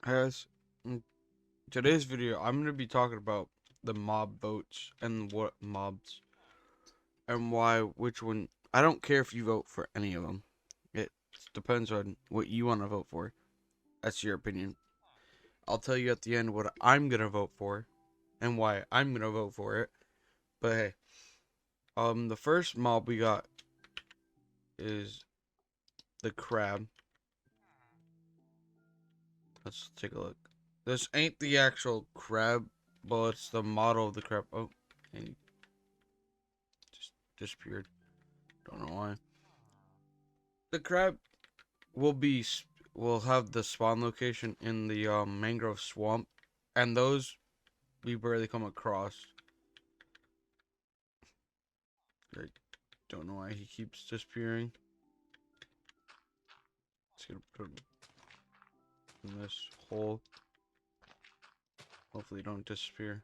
Guys, in today's video, I'm going to be talking about the mob votes and what mobs and why, which one. I don't care if you vote for any of them. It depends on what you want to vote for. That's your opinion. I'll tell you at the end what I'm going to vote for and why I'm going to vote for it. But hey, the first mob we got is the crab. Let's take a look. This ain't the actual crab, but it's the model of the crab. Oh, and he just disappeared. Don't know why. The crab will be will have the spawn location in the mangrove swamp, and those we barely come across. I don't know why he keeps disappearing. Just gonna put him in this hole. Hopefully, don't disappear.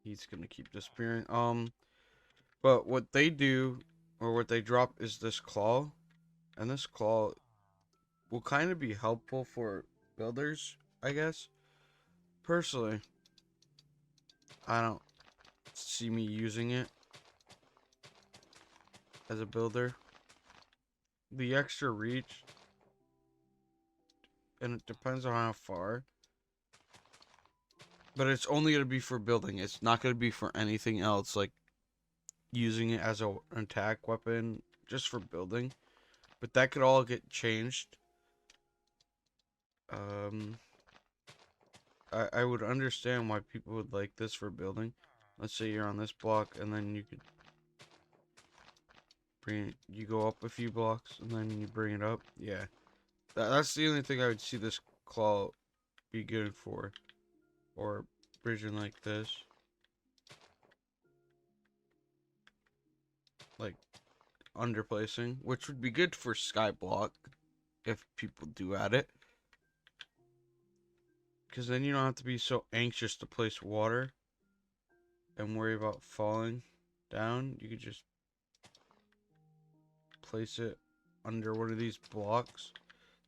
He's gonna keep disappearing. But what they do or what they drop is this claw, and this claw will kind of be helpful for builders, I guess. Personally, I don't see me using it as a builder. The extra reach, and it depends on how far, but it's only going to be for building. It's not going to be for anything else, like using it as an attack weapon, just for building. But that could all get changed. I would understand why people would like this for building. Let's say you're on this block, and then you could you go up a few blocks, and then you bring it up. Yeah, that's the only thing I would see this claw be good for, or bridging like this, like underplacing, which would be good for skyblock if people do add it, because then you don't have to be so anxious to place water and worry about falling down. You could just place it under one of these blocks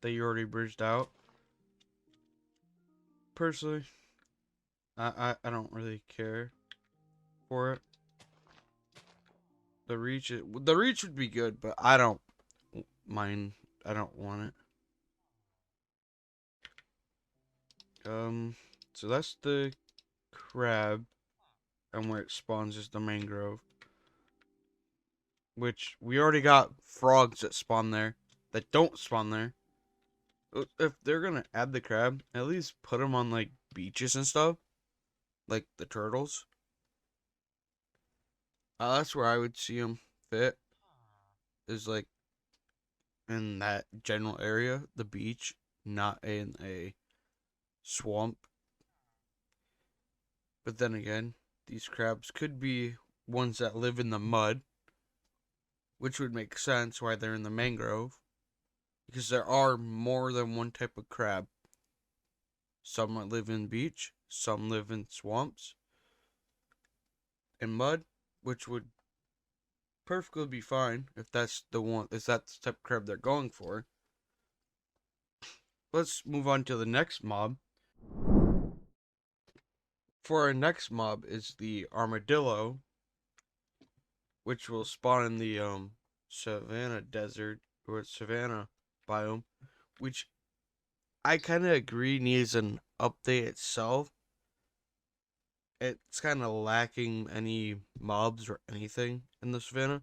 that you already bridged out. Personally, I don't really care for it. The reach would be good, but I don't mind. I don't want it. So that's the crab, and where it spawns is the mangrove, which we already got frogs that spawn there that don't spawn there. If they're gonna add the crab, at least put them on like beaches and stuff, like the turtles. That's where I would see them fit. Is like in that general area, the beach, not in a swamp. But then again, these crabs could be ones that live in the mud, which would make sense why they're in the mangrove, because there are more than one type of crab. Some live in beach, some live in swamps and mud, which would perfectly be fine if that's the one, if that's the type of crab they're going for. Let's move on to the next mob. For our next mob is the armadillo, which will spawn in the savanna desert or savanna biome, which I kind of agree needs an update itself. It's kind of lacking any mobs or anything in the savanna,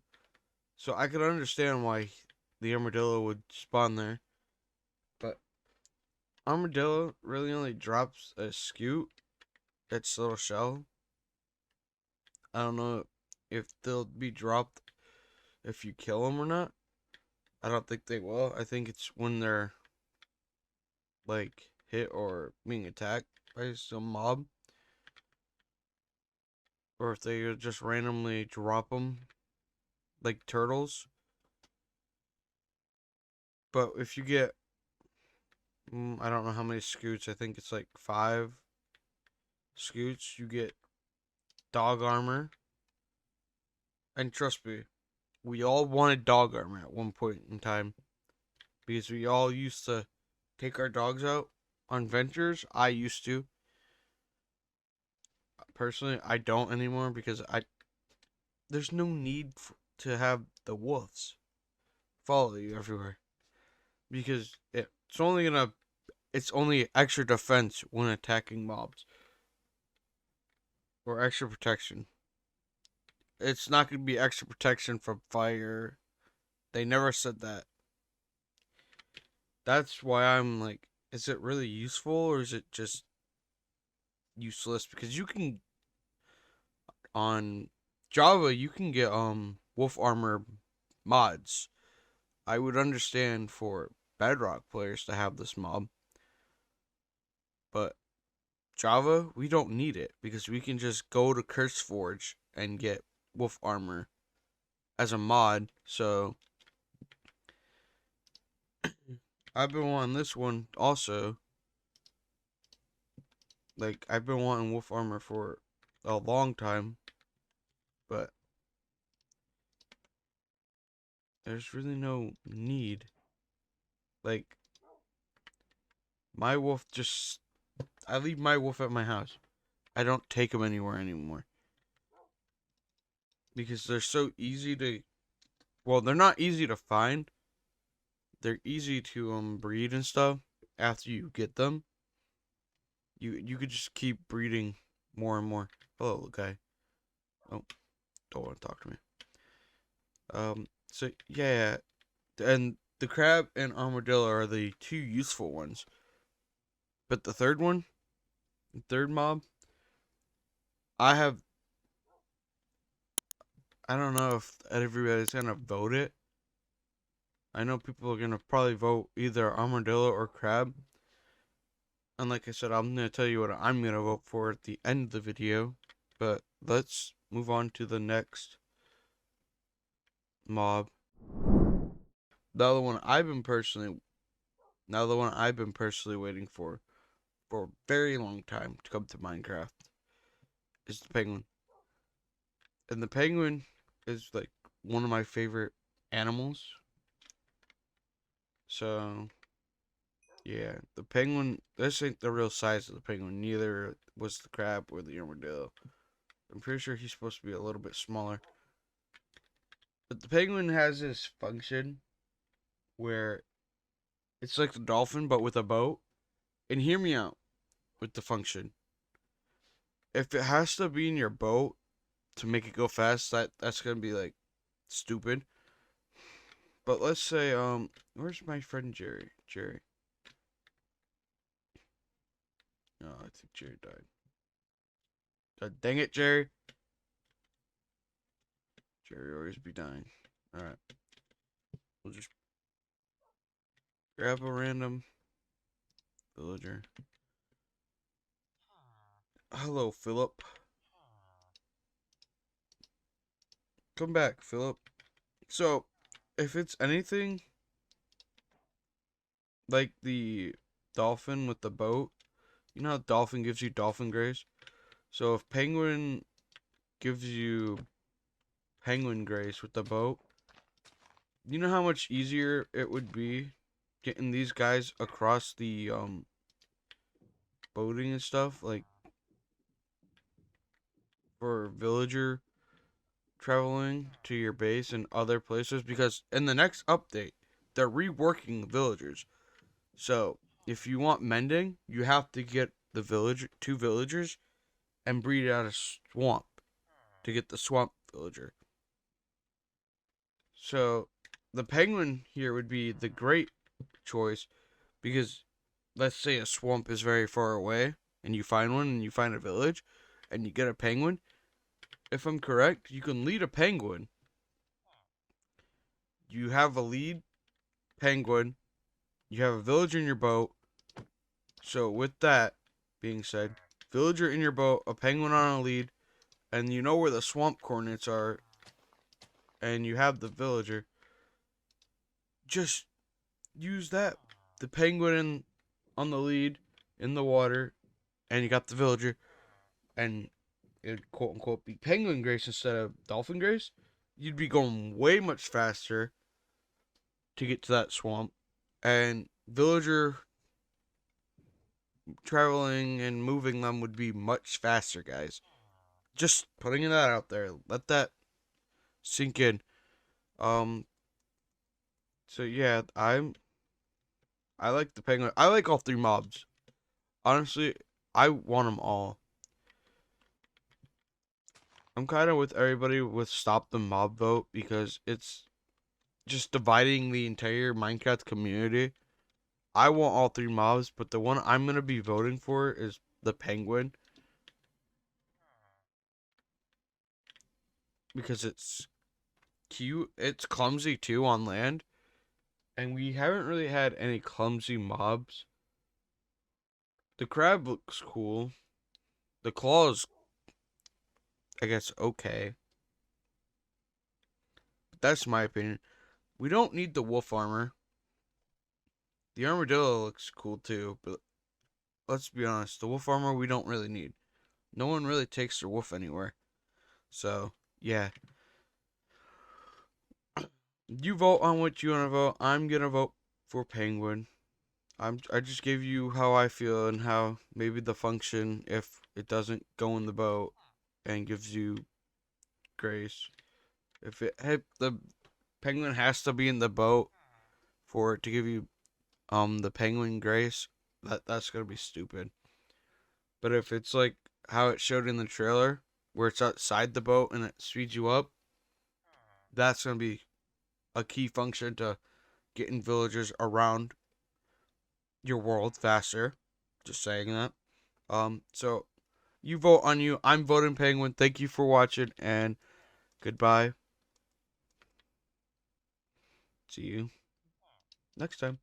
so I could understand why the armadillo would spawn there. But armadillo really only drops a scoot, its little shell. I don't know if they'll be dropped if you kill them or not. I don't think they will. I think it's when they're like hit or being attacked by some mob, or if they just randomly drop them like turtles. But if you get, I don't know how many scoots. I think it's like 5 scoots. You get dog armor, and trust me, we all wanted dog armor at one point in time because we all used to take our dogs out on ventures. I used to. Personally, I don't anymore because there's no need to have the wolves follow you everywhere because it's only extra defense when attacking mobs or extra protection. It's not going to be extra protection from fire. They never said that. That's why I'm like, is it really useful or is it just useless? Because you can on Java you can get wolf armor mods. I would understand for Bedrock players to have this mob, but Java we don't need it because we can just go to CurseForge and get wolf armor as a mod. So I've been wanting this one also. Like I've been wanting wolf armor for a long time, but there's really no need. Like my wolf just I leave my wolf at my house. I don't take them anywhere anymore because they're so easy to. Well, they're not easy to find. They're easy to breed and stuff. After you get them, you could just keep breeding more and more. Hello, guy. Oh, don't want to talk to me. So yeah, and the crab and armadillo are the two useful ones. But the third one, the third mob, I have. I don't know if everybody's gonna vote it. I know people are gonna probably vote either armadillo or crab. And like I said, I'm gonna tell you what I'm gonna vote for at the end of the video. But let's move on to the next mob. The other one I've been personally, now the one I've been personally waiting for a very long time to come to Minecraft is the penguin. And the penguin is like one of my favorite animals. So yeah, the penguin. This ain't the real size of the penguin. Neither was the crab or the armadillo. I'm pretty sure he's supposed to be a little bit smaller. But the penguin has this function where it's like the dolphin but with a boat. And hear me out with the function. If it has to be in your boat to make it go fast, that's gonna be like stupid. But let's say where's my friend Jerry? Jerry. Oh, I think Jerry died. Dang it, Jerry. Jerry always be dying. Alright. We'll just grab a random villager. Hello, Philip. Come back, Philip. So, if it's anything like the dolphin with the boat, you know how dolphin gives you dolphin grace? So, if penguin gives you penguin grace with the boat, you know how much easier it would be getting these guys across the boating and stuff, like for villager traveling to your base and other places, because in the next update they're reworking villagers. So if you want mending, you have to get the two villagers and breed out a swamp to get the swamp villager. So the penguin here would be the great choice because let's say a swamp is very far away and you find one and you find a village and you get a penguin. If I'm correct, you can lead a penguin. You have a lead penguin. You have a villager in your boat. So with that being said, villager in your boat, a penguin on a lead, and you know where the swamp coordinates are, and you have the villager. Just use that. The penguin on the lead in the water, and you got the villager, and it'd quote unquote be penguin grace instead of dolphin grace. You'd be going way much faster to get to that swamp, and villager traveling and moving them would be much faster, guys. Just putting that out there. Let that sink in. Um. So yeah, I like the penguin. I like all three mobs. Honestly, I want them all. I'm kind of with everybody with stop the mob vote because it's just dividing the entire Minecraft community. I want all three mobs, but the one I'm gonna be voting for is the penguin because it's cute. It's clumsy too on land, and we haven't really had any clumsy mobs. The crab looks cool. The claw is, I guess, okay. But that's my opinion. We don't need the wolf armor. The armadillo looks cool too, but let's be honest, the wolf armor we don't really need. No one really takes their wolf anywhere. So, yeah. You vote on what you want to vote. I'm going to vote for penguin. I just gave you how I feel and how maybe the function if it doesn't go in the boat and gives you grace. If the penguin has to be in the boat for it to give you the penguin grace, that's gonna be stupid. But if it's like how it showed in the trailer, where it's outside the boat and it speeds you up, that's gonna be a key function to getting villagers around your world faster. Just saying that. So you vote on you. I'm voting penguin. Thank you for watching and goodbye. See you next time.